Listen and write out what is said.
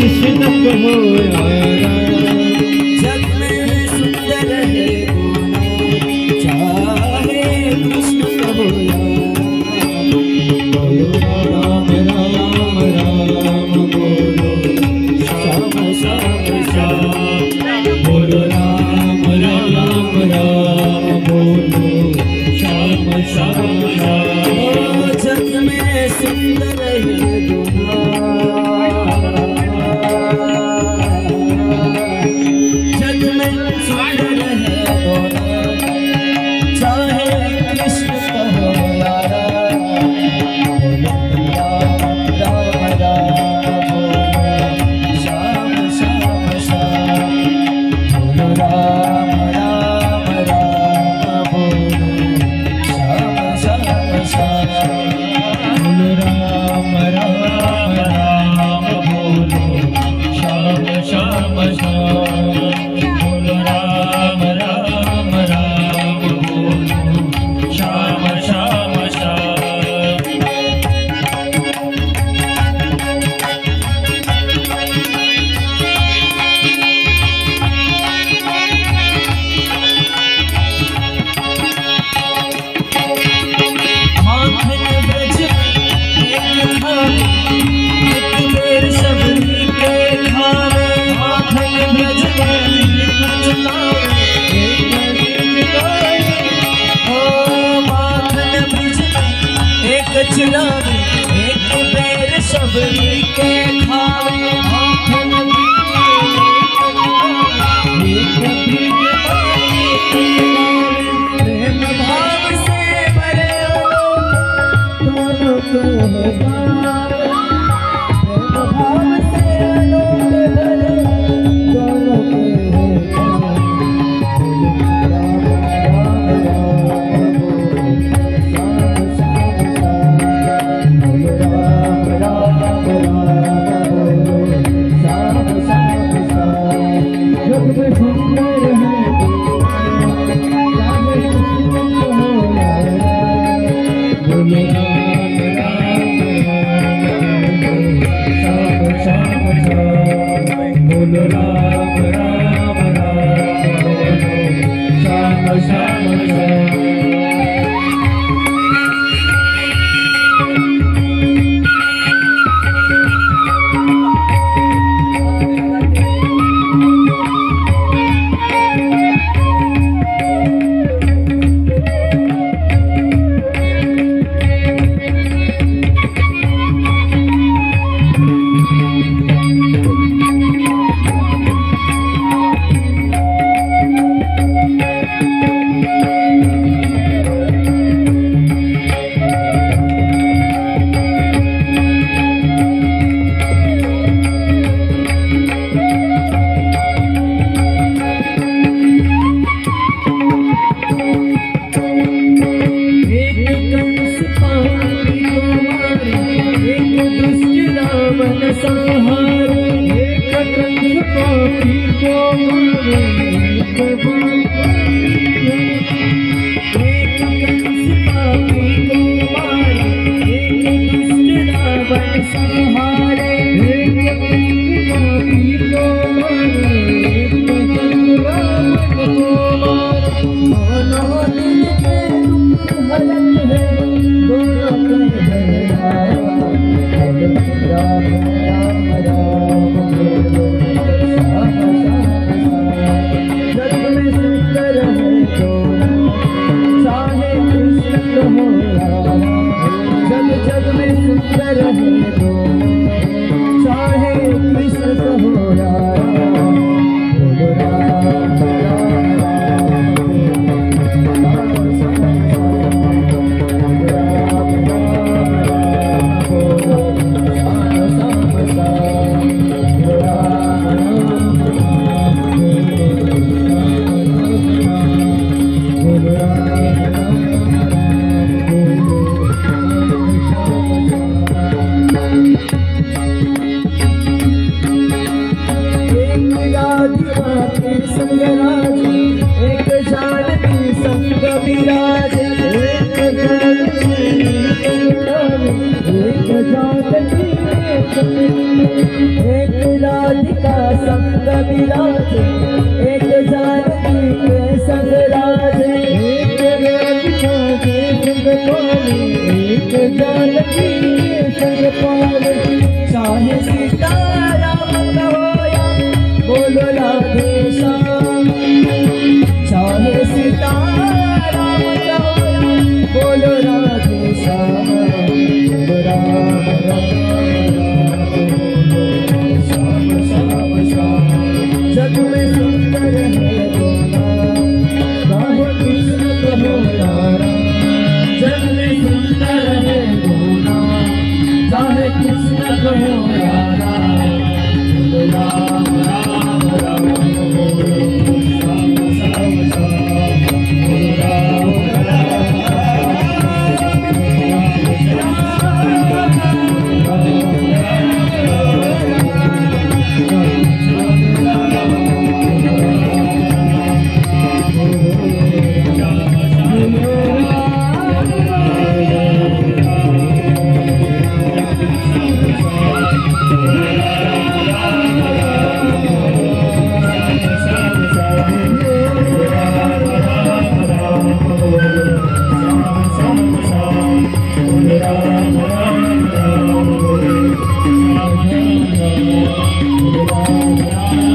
कृष्ण कहो यारा, जग में सुंदर है दोनों, चाहे कृष्ण कहो यारा। बोलो राम राम राम, बोलो श्याम श्याम श्याम, बोलो राम राम राम, बोलो श्याम श्याम श्याम। ओ जग में सुंदर है दोनों, जग में सुंदर है दोनों, चाहे कृष्ण कहो यारा। राम राम बोलो श्याम श्याम श्याम, बोलो राम राम राम, बोलो श्याम श्याम श्याम। बोलो राम राम राम, बोलो श्याम श्याम श्याम। बोलो राम राम राम, बोलो श्याम श्याम श्याम। माखन ब्रज एक खावे, एक बेर सबनी के खावे। माखन ब्रज एक चुनावे, एक ओ माखन ब्रज एक चुनावे, एक बेर सबनी के खावे। माखन प्रेम भाव से भरे दोनों को है प्रेम भाव से अनोख भरे दोनों को है। राम राम राम, श्याम श्याम श्याम, बोलो राम राम राम, बोलो श्याम श्याम श्याम। जग में सुंदर है बोलो राम राम राम, श्याम श्याम श्याम। बोलो राम राम राम, बोलो श्याम श्याम श्याम। जग में राधिका संग विराजे एक जानकी के संग राजे एक राधिका के संग पाले एक जानकी के संग पाले चाहे सीता राम कहोया बोलो राधे श्याम चाहे सीता राम कहोया बोलो राधे श्याम राम राम श्याम श्याम श्याम जग में सुंदर है दोना गाहे कृष्ण कहो यारा जग में सुंदर है दोना चाहे कृष्ण कहो यारा राम राम राम श्याम श्याम श्याम राम राम